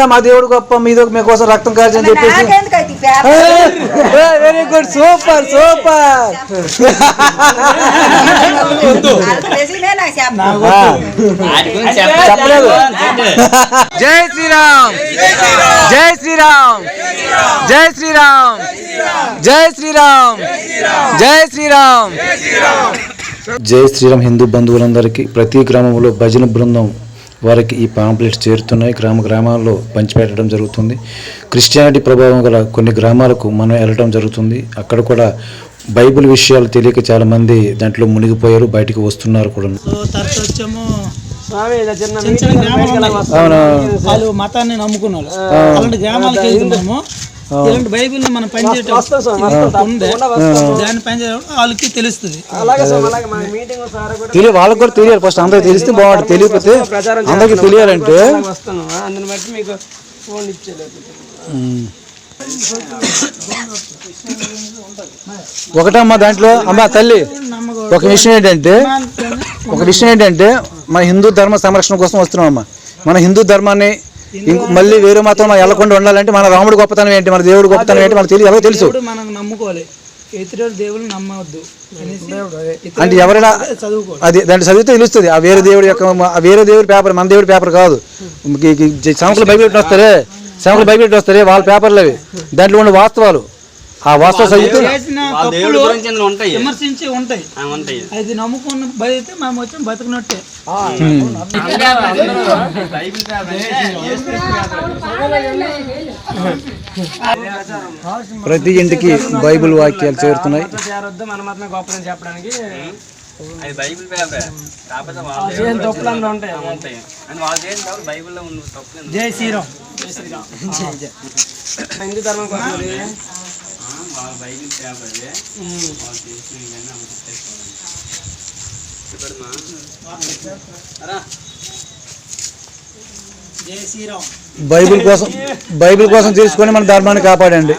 లేకుండా మా దేవుడు గొప్ప మీకోసం రక్తం కార్చని చెప్పేసి వెరీ గుడ్ సూపర్ సూపర్ చెప్పలేదు జై శ్రీరామ్ జై శ్రీరామ్ జై శ్రీరామ్ జై శ్రీరామ్ జై శ్రీరామ్ జై శ్రీరామ్. హిందూ బంధువులందరికీ ప్రతి గ్రామంలో భజన బృందం వారికి ఈ పాంప్లెట్స్ చేరుతున్నాయి. గ్రామాల్లో పంచిపెట్టడం జరుగుతుంది. క్రిస్టియానిటీ ప్రభావం గల కొన్ని గ్రామాలకు మనం వెళ్ళడం జరుగుతుంది. అక్కడ కూడా బైబిల్ విషయాలు తెలియక చాలా మంది దాంట్లో మునిగిపోయారు, బయటికి వస్తున్నారు కూడా. వాళ్ళు మతాన్ని నమ్ముకున్నారు. అలాంటి గ్రామాలకు వెళ్తున్నాము. ఇలాంటి బైబిల్ మనం దాన్ని పనిచేయడం వాళ్ళకి తెలుస్తుంది. వాళ్ళకి కూడా తెలియాలి. ఫస్ట్ అందరికి తెలిస్తే బాగుంటుంది. తెలియకపోతే అందరికి తెలియాలంటే ఒకటమ్మా దాంట్లో అమ్మా తల్లి ఒక విషయం ఏంటంటే మన హిందూ ధర్మ సంరక్షణ కోసం వస్తున్నాం అమ్మా. మన హిందూ ధర్మాన్ని మళ్ళీ వేరే మాత్రం వెళ్ళకుండా ఉండాలంటే మన రాముడు గొప్పతనం ఏంటి, మన దేవుడు గొప్పతనం ఏంటి మనకు తెలియదు. తెలుసు నమ్ముకోవాలి, దేవుడు నమ్మవద్దు అంటే ఎవరైనా అది దాంట్లో చదివితే తెలుస్తుంది. ఆ వేరే దేవుడి యొక్క వేరే దేవుడి పేపర్ మన దేవుడి పేపర్ కాదు. సంవత్సరాలు బైబిల్ వస్తారే వాళ్ళ పేపర్లు అవి. దాంట్లో ఉండే వాస్తవాలు ఆ వాస్తవ చదివితే విమర్శించి ఉంటాయి. అది నమ్ముకున్న బతికితే మనం వచ్చి బతుకున్నట్టే. ప్రతి ఇంటికి బైబిల్ వాక్యాలు చేరుతున్నాయి. జై శ్రీరామ్. హిందూ ధర్మం కోసం బైబిల్ కోసం తీసుకొని మన ధర్మాన్ని కాపాడండి.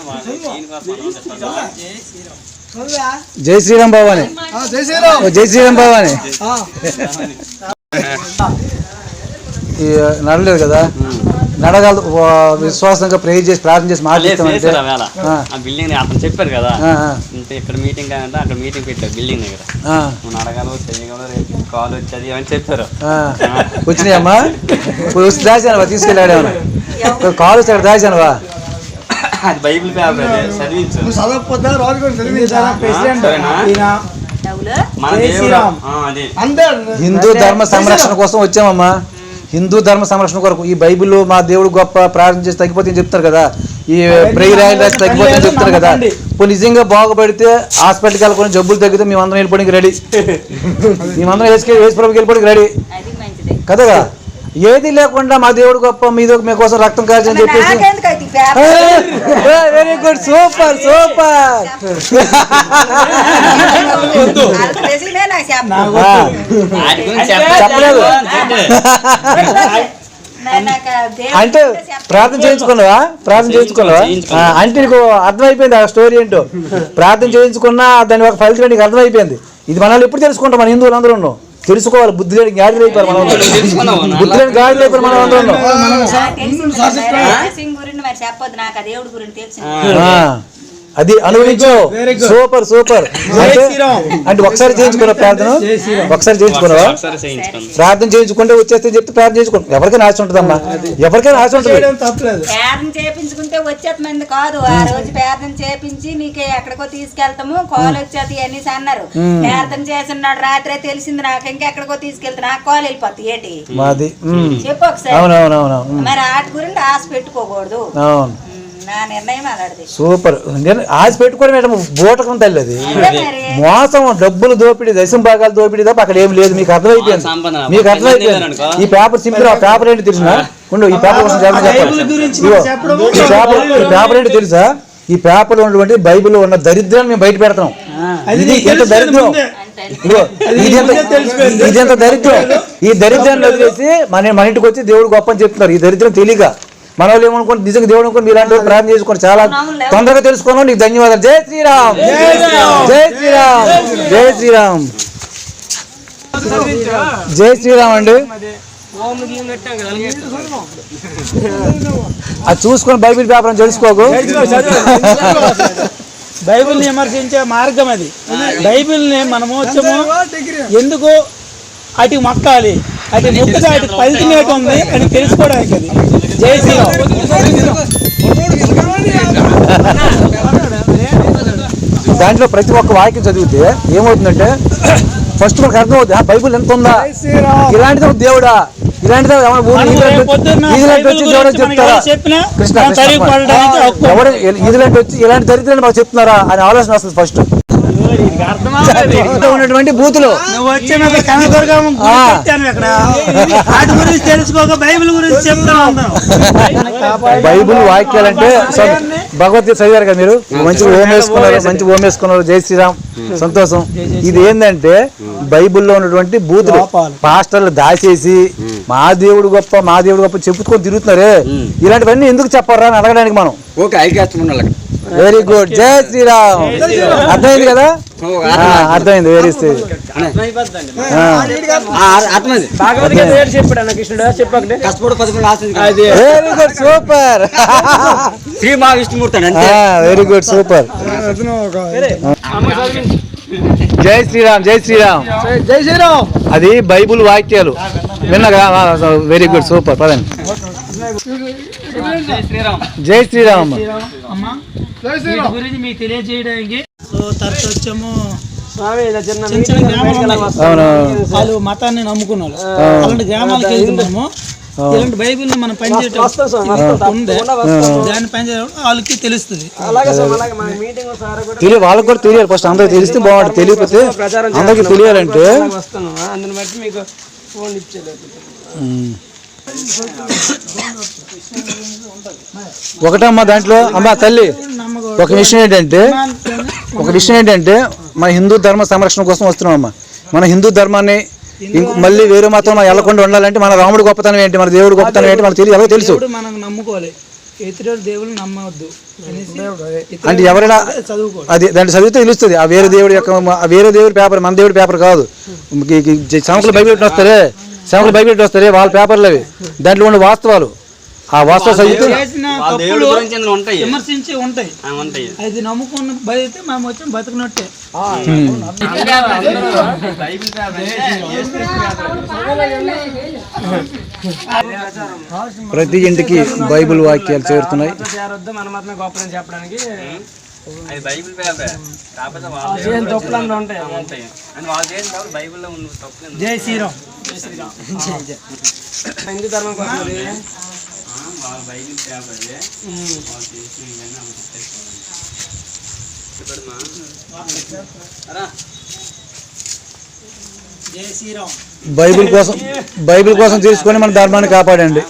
జై శ్రీరామ్ బాబాని, జై శ్రీరామ్ బాబాని. నడలేదు కదా, నడగలదు. విశ్వాసంగా ప్రేయర్ చేసి ప్రార్థన చేసి మాట్లాడతామంటే బిల్డింగ్ అతను చెప్పారు కదా, ఇక్కడ మీటింగ్ అంటే అక్కడ మీటింగ్ పెట్టారు బిల్డింగ్ దగ్గర. నువ్వు నడగలవు, చేయగలవు, రేపు కాల్ వచ్చేది అని చెప్పారు. వచ్చినాయమ్మా దాచానువా, తీసుకెళ్ళాడేమన్నా కాల్ వచ్చి అక్కడ దాచానువా. అది బైబిల్ పేపర్ చదివించు. హిందూ ధర్మ సంరక్షణ కోసం వచ్చామమ్మా. హిందూ ధర్మ సంరక్షణ కొరకు ఈ బైబిల్లో మా దేవుడు గొప్ప ప్రార్థన చేసి తగ్గిపోతే చెప్తారు కదా, ఈ ప్రేయర్ రాసి తగ్గిపోతే చెప్తారు కదా. ఇప్పుడు నిజంగా బాగుపడితే హాస్పిటల్కి వెళ్ళకుండా జబ్బులు తగ్గితే మేమందరం వెళ్ళిపోవడానికి రెడీ. మేమందరం వేసి ప్రభుకి వెళ్ళిపోవడానికి రెడీ కదా. ఏది లేకుండా మా దేవుడు గొప్ప మీకోసం రక్తం కార్చని చెప్పేసి వెరీ గుడ్ సూపర్ సూపర్. చెప్పలేదు అంటే ప్రార్థన చేయించుకున్నావా అంటే నీకు అర్థమైపోయింది ఆ స్టోరీ ఏంటో. ప్రార్థన చేయించుకున్నా దాని ఒక ఫలితం నీకు అర్థమైపోయింది. ఇది మనల్ని ఎప్పుడు తెలుసుకుంటాం, మన హిందువులు అందరూ ఉన్నాం. తెలుసుకోవాలి. బుద్ధి లేని గాడిలు అయిపోయారు మనం, బుద్ధి లేని గాడిలు అయిపోయారు మనం అందరూ. అది అనుభవించు. Super super. అంటే ఒకసారి చేయించుకున్నావు ప్రార్థన, ఒకసారి చేయించుకున్నావా? ప్రార్థన చేయించుకుంటే వచ్చేస్తే చెప్తే ప్రార్థన చేయించుకో. ఎవరికైనా ఆశ ఉంటుందమ్మా, ఎవరికైనా ఆశ ఉంటుంది. ప్రార్థన చేయించుకుంటే వచ్చేది కాదు. ఆ రోజు ప్రార్థన చేయించి నీకు ఎక్కడికో తీసుకెళ్తాము, కాల్ వచ్చేది అనేసి అన్నారు. ప్రార్థన చేస్తున్నాడు రాత్రే తెలిసింది నాకు, ఇంకెక్కడికో తీసుకెళ్తే నాకు కాల్ వెళ్ళిపోతుంది. ఏంటి మాది చెప్పు ఒకసారి. మరి వాటి గురించి ఆశ పెట్టుకోకూడదు. నా నిర్ణయం అలాంటిది. సూపర్. ఆశ పెట్టుకోవడం మేడం బోటకం తల్లి. అది మోసం, డబ్బులు దోపిడీ, దశం భాగాలు దోపిడీ తప్ప అక్కడ ఏం లేదు. మీకు అర్థమైపోయింది, మీకు అర్థమైపోయింది. ఈ పేపర్ సింపుల్. ఆ పేపర్ ఏంటి తెలుసా? ఈ పేపర్ కోసం ఈ పేపర్ ఏంటి తెలుసా? ఈ పేపర్ లో ఉన్నటువంటి బైబిల్లో ఉన్న దరిద్రాన్ని మేము బయట పెడతాం. ఇది ఎంత దరిద్రం, ఇది ఎంత దరిద్రం. ఈ దరిద్రాన్ని వదిలేసి మన ఇంటికి వచ్చి దేవుడు గొప్ప అని చెప్తున్నారు. ఈ దరిద్రం తెలియక మన వాళ్ళు ఏమనుకోండి, నిజంగా దేవుడు అనుకోండి మీలాంటి ప్రార్థన చేసుకోండి. చాలా తొందరగా తెలుసుకున్నాం. నీకు ధన్యవాదాలు. జై శ్రీరామ్, జై శ్రీరామ్, జై శ్రీరామ్, జై శ్రీరామ్ అండి. అది చూసుకొని బైబిల్ పేపర్ అని తెలుసుకోకు. బైబిల్ని విమర్శించే మార్గం అది. బైబిల్ని మనము వచ్చాము ఎందుకు అటు మొక్కాలి, అటు మొక్కగా అటు ఫలితం ఏంటి ఉంది అని తెలుసుకోవడానికి. అది జై శ్రీరామ్. దాంట్లో ప్రతి ఒక్క వాక్యం చదివితే ఏమవుతుందంటే ఫస్ట్ మనకు అర్థమవుతుంది బైబిల్ ఎంత ఉందా, ఇలాంటిది దేవుడా, ఇలాంటిది ఇలాంటి వచ్చి ఇలాంటి దరిద్రాన్ని మాకు చెప్తున్నారా అని ఆలోచన వస్తుంది ఫస్ట్. ఉన్నటువంటి బూతులు తెలుసుకోక బైబిల్ గురించి చెప్తాను. బైబిల్ వాక్యాలంటే భగవద్గీత చదివారు కదా మీరు, మంచి ఓం వేసుకున్నారు, జై శ్రీరామ్, సంతోషం. ఇది ఏంటంటే బైబిల్లో ఉన్నటువంటి బూతులు పాస్టర్లు దాచేసి మా దేవుడు గొప్ప చెప్పుకొని తిరుగుతున్నారే, ఇలాంటివన్నీ ఎందుకు చెప్పారా అని అడగడానికి మనం. వెరీ గుడ్, జై శ్రీరామ్. అర్థమైంది కదా, అర్థమైంది. Very good, super. Very good, super. జై శ్రీరామ్, జై శ్రీరామ్, జై శ్రీరామ్. అది బైబుల్ వాక్యాలు విన్నగా. Very good, super. పదండి. జై శ్రీరామ్. గురించి మీకు తెలియజేయడానికి తరచు వచ్చాము. వాళ్ళు మతాన్ని నమ్ముకున్నారు, అలాంటి గ్రామాలకు వెళ్తున్నాము. ఇలాంటి బైబిల్ మనం పనిచేయటం దాన్ని పనిచేయడం వాళ్ళకి తెలుస్తుంది. వాళ్ళకి కూడా తెలియాలి ఫస్ట్, అందరికి తెలిస్తే బాగుంటుంది. తెలియకపోతే అందరికి తెలియాలంటే ఒకటమ్మా దాంట్లో అమ్మా తల్లి ఒక విషయం ఏంటంటే మన హిందూ ధర్మ సంరక్షణ కోసం వస్తున్నాం అమ్మా. మన హిందూ ధర్మాన్ని మళ్ళీ వేరే మాత్రం మనం వెళ్ళకుండా ఉండాలంటే మన రాముడు గొప్పతనం ఏంటి, మన దేవుడు గొప్పతనం ఏంటి మనకు తెలియదు, ఎవరికి తెలుసు. మనం నమ్ముకోవాలి, దేవుడు నమ్మవద్దు అంటే ఎవరైనా అది దాంట్లో చదివితే తెలుస్తుంది. ఆ వేరే దేవుడి యొక్క వేరే దేవుడి పేపర్ మన దేవుడి పేపర్ కాదు. సేవకులు బైబిల్ వస్తారే వాళ్ళ పేపర్లు అవి, దాంట్లో ఉండే వాస్తవాలు. ఆ వాస్తవ చదివితే విమర్శించి ఉంటాయి. అది నమ్ముకున్న బతికితే మనం వచ్చి బతుకున్నట్టే. ప్రతి ఇంటికి బైబిల్ వాక్యాలు చేరుతున్నాయి. చెప్పడానికి జై శ్రీరామ్. హిందూ ధర్మం కోసం బైబిల్ కోసం తీసుకొని మన ధర్మాన్ని కాపాడండి.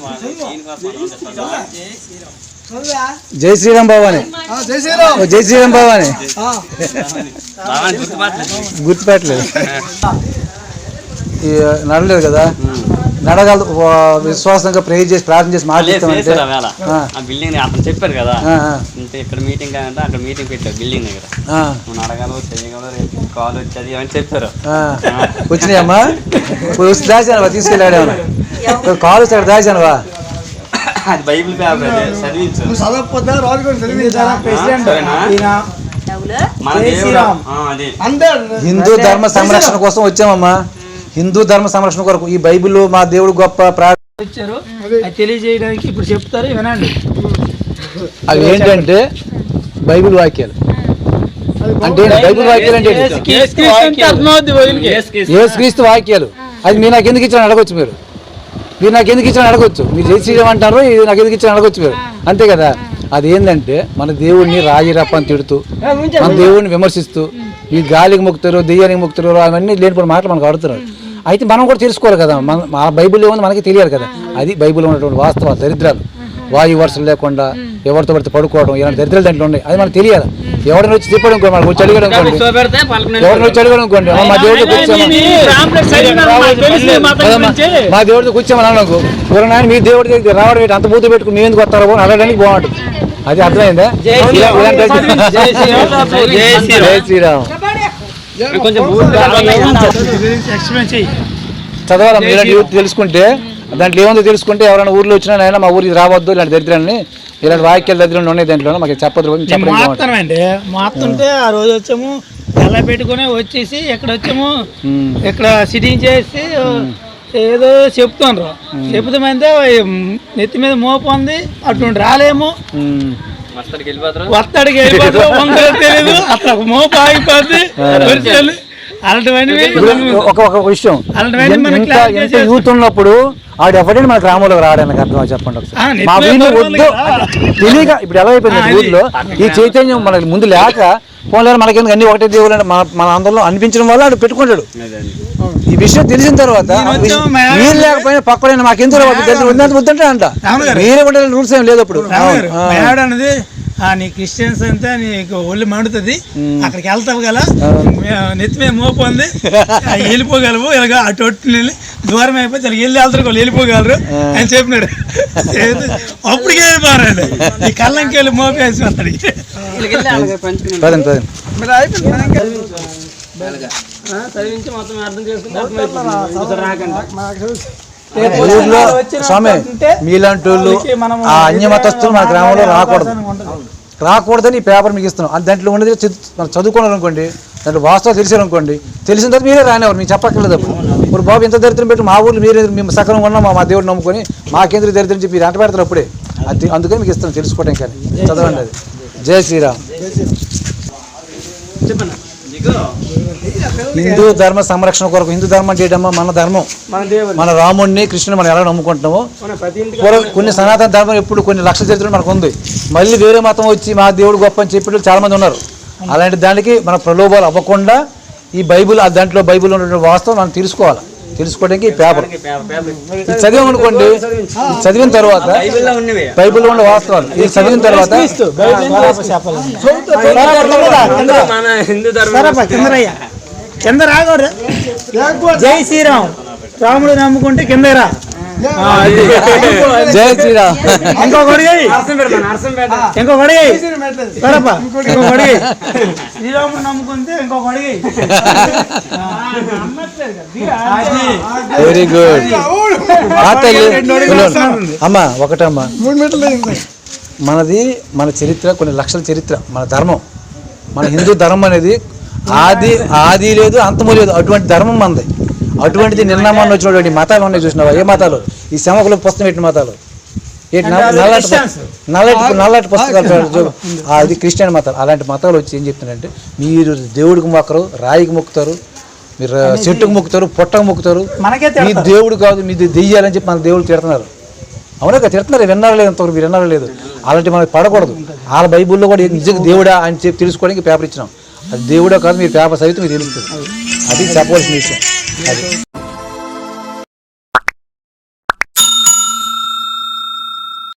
జై శ్రీరామ్ భవాని, జై శ్రీరామ్ భవాని. గుర్తుపెట్టలేదు, నడలేదు కదా, నడగలదు. విశ్వాసంగా ప్రేయర్ చేసి ప్రార్థన చేసి మాట్లాడతామంటే బిల్డింగ్ అతను చెప్పారు కదా, ఇక్కడ మీటింగ్ అంటే అక్కడ మీటింగ్ పెట్టారు బిల్డింగ్ దగ్గర. నువ్వు నడగలవు, చేయగలవు, రేపు కాల్ వచ్చేది అని చెప్పారు. వచ్చినాయమ్మా, దాచానవా, తీసుకెళ్ళాడేమన్నా కాల్ వచ్చాడు, దాచానవా? అది బైబిల్ పేపర్ చదివించు. హిందూ ధర్మ సంరక్షణ కోసం వచ్చామమ్మా, హిందూ ధర్మ సంరక్షణ కొరకు. ఈ బైబిల్ మా దేవుడు గొప్ప ఇచ్చారు, తెలియజేయడానికి ఇప్పుడు చెప్తారు, వినండి. అవి ఏంటంటే బైబిల్ వాక్యాలు అంటే బైబిల్ వాక్యాలు అంటే యేసుక్రీస్తు వాక్యాలు. అది మీరు నాకు ఎందుకు ఇచ్చారని అడగొచ్చు, మీరు నాకు ఎందుకు ఇచ్చారని అడగొచ్చు. మీరు జై శ్రీరామ్ అంటారు, ఇది నాకు ఎందుకు ఇచ్చారని అడగొచ్చు మీరు, అంతే కదా. అది ఏంటంటే మన దేవుడిని రాజీరప్పని తిడుతూ, మన దేవుడిని విమర్శిస్తూ, ఈ గాలికి మొక్కుతారు, దెయ్యానికి మొక్కుతారు, అవన్నీ లేనిపోయిన మాటలు మనకు ఆడుతున్నారు. అయితే మనం కూడా తెలుసుకోవాలి కదా, మన బైబిల్లో ఉంది మనకి తెలియాలి కదా. అది బైబిల్లో ఉన్నటువంటి వాస్తవ దరిద్రాలు, వాయు వరుసలు లేకుండా ఎవరితో పడితే పడుకోవడం, ఇలాంటి దరిద్రాలు దాంట్లో ఉన్నాయి. అది మనకు తెలియాలి. ఎవరిని వచ్చి తిప్పడం అనుకోండి, మనకు వచ్చి అడిగాడు అనుకోండి, ఎవరిని వచ్చి అడిగాడు అనుకోండి, మా దేవుడితో మా దేవుడితో కూర్చోమని అనుకో, నాయన మీ దేవుడి దగ్గర రావడం ఏంటి, అంత బూతు పెట్టుకుని మేము ఎందుకు వస్తారో అని అడగడానికి బాగుంటుంది. అది అర్థమైందా? జై శ్రీరామ్. చదవాలి తెలుసుకుంటే దాంట్లో ఏముందో తెలుసుకుంటే ఎవరైనా ఊర్లో వచ్చినా అయినా మా ఊరికి రావద్దు ఇలాంటి దరిద్రాన్ని ఇలాంటి వాక్యాల దరిద్రాలు ఉన్నాయి దాంట్లో మాకు చెప్పదు మాత్రమండి మాత్తుంటే ఆ రోజు వచ్చాము ఎలా పెట్టుకుని వచ్చేసి ఇక్కడ వచ్చాము ఇక్కడ సిట్టింగ్ చేసి ఏదో చెప్తున్నారు చెప్తామంటే నెత్తి మీద మోపు ఉంది అటువంటి రాలేము వస్తాడికి వెళ్ళిపోతారు ఉందో తెలియదు అట్లా మోపు ఆగిపోద్ది ఒక విషయం యూత్ ఉన్నప్పుడు ఆడు ఎవరైనా మన గ్రామంలోకి రావడానికి అర్థం చెప్పండి ఒకసారి మా వీళ్ళు వద్దు తెలియక ఇప్పుడు ఎలా అయిపోయింది ఊళ్ళో ఈ చైతన్యం మనకి ముందు లేక ఫోన్ లేదు మనకి అన్ని ఒకటే దేవుడు మన అందరిలో అనిపించడం వల్ల ఆడు పెట్టుకుంటాడు ఈ విషయం తెలిసిన తర్వాత మీరు లేకపోయినా పక్కన మాకెందుకు వద్దంటే అంట మీరే కూడా రూల్స్ ఏం లేదు అప్పుడు అనేది నీ క్రిస్టియన్స్ అంతా నీకు ఒళ్ళు మండుతుంది అక్కడికి వెళ్తావు కదా నెత్తిమే మోపంది వెళ్ళిపోగలవు ఇలాగ అటు దూరం అయిపోతే వెళ్ళి వెళ్తారు వాళ్ళు వెళ్ళిపోగలరు అని చెప్పినాడు అప్పటికే వెళ్ళిపోరండి ఈ కళ్ళంకి వెళ్ళి మోపేసి అతడికి చదివించి మొత్తం అర్థం ఊర్లో స్వామి మీలాంటి వాళ్ళు ఆ అన్యమతస్తులు మన గ్రామంలో రాకూడదని ఈ పేపర్ మీకు ఇస్తున్నాం దాంట్లో ఉన్నది మనం చదువుకున్నారు అనుకోండి దాంట్లో వాస్తవం తెలిసారు అనుకోండి తెలిసిన తర్వాత మీరే రానివారు మీకు చెప్పక్కర్లేదు అప్పుడు బాబు ఎంత దరిద్రం పెట్టి మా ఊర్లో మీరే మేము సకలం ఉన్నాం మా దేవుడు నమ్ముకొని మాకేంద్ర దరిద్రం చెప్పి మీరు అంట పెడతారు అప్పుడే అందుకని మీకు ఇస్తాం తెలుసుకోవడం కానీ చదవండి అది జై శ్రీరామ్ హిందూ ధర్మ సంరక్షణ కొరకు హిందూ ధర్మం అంటే ఏంటమ్మా మన ధర్మం మన రాముడిని కృష్ణుని మనం ఎలా నమ్ముకుంటున్నామో కొన్ని సనాతన ధర్మం ఎప్పుడు కొన్ని లక్షల చరిత్రలు మనకు ఉంది మళ్ళీ వేరే మతం వచ్చి మా దేవుడు గొప్ప అని చెప్పేటప్పుడు చాలా మంది ఉన్నారు అలాంటి దానికి మన ప్రలోభాలు అవ్వకుండా ఈ బైబుల్ దాంట్లో బైబుల్ ఉన్నటువంటి వాస్తవం మనం తెలుసుకోవడానికి ఈ పేపర్ చదివామనుకోండి చదివిన తర్వాత బైబిల్లో ఉన్న వాస్తవాలు ఇది చదివిన తర్వాత కింద రాకూడదు జై శ్రీరామ్ రాముడు నమ్ముకుంటే కింద రా జై శ్రీరామ్ శ్రీరాముడు నమ్ముకుంటే ఇంకొక అడిగి వెరీ గుడ్ అమ్మా ఒకటమ్మా మనది మన చరిత్ర కొన్ని లక్షల చరిత్ర మన ధర్మం మన హిందూ ధర్మం అనేది ఆది లేదు అంతము లేదు అటువంటి ధర్మం మనది అటువంటిది నిన్న మొన్న వచ్చినటువంటి మతాలు ఉన్నాయి చూసినావా ఏ మతాలు ఈ శమకుల పుస్తకం పెట్టిన మతాలు నల్లటి పుస్తకాలు అది క్రిస్టియన్ మతాలు అలాంటి మతాలు వచ్చి ఏం చెప్తున్నారంటే మీరు దేవుడికి మొక్కరు రాయికి మొక్కుతారు మీరు చెట్టుకు మొక్కుతారు పొట్టకు మొక్కుతారు మీ దేవుడు కాదు మీది దెయ్యాలని చెప్పి మన దేవుడు తిడుతున్నారు అవునా తిడుతున్నారు విన్నారా లేదు అంతవరకు మీరు విన్నారా లేదు అలాంటి మనకి పడకూడదు వాళ్ళ బైబుల్లో కూడా నిజంగా దేవుడా అని చెప్పి తెలుసుకోవడానికి పేపర్ ఇచ్చినాం అది దేవుడా కాదు మీరు పేపర్ సైతం మీకు తెలుస్తుంది అది చెప్పవలసిన విషయం అది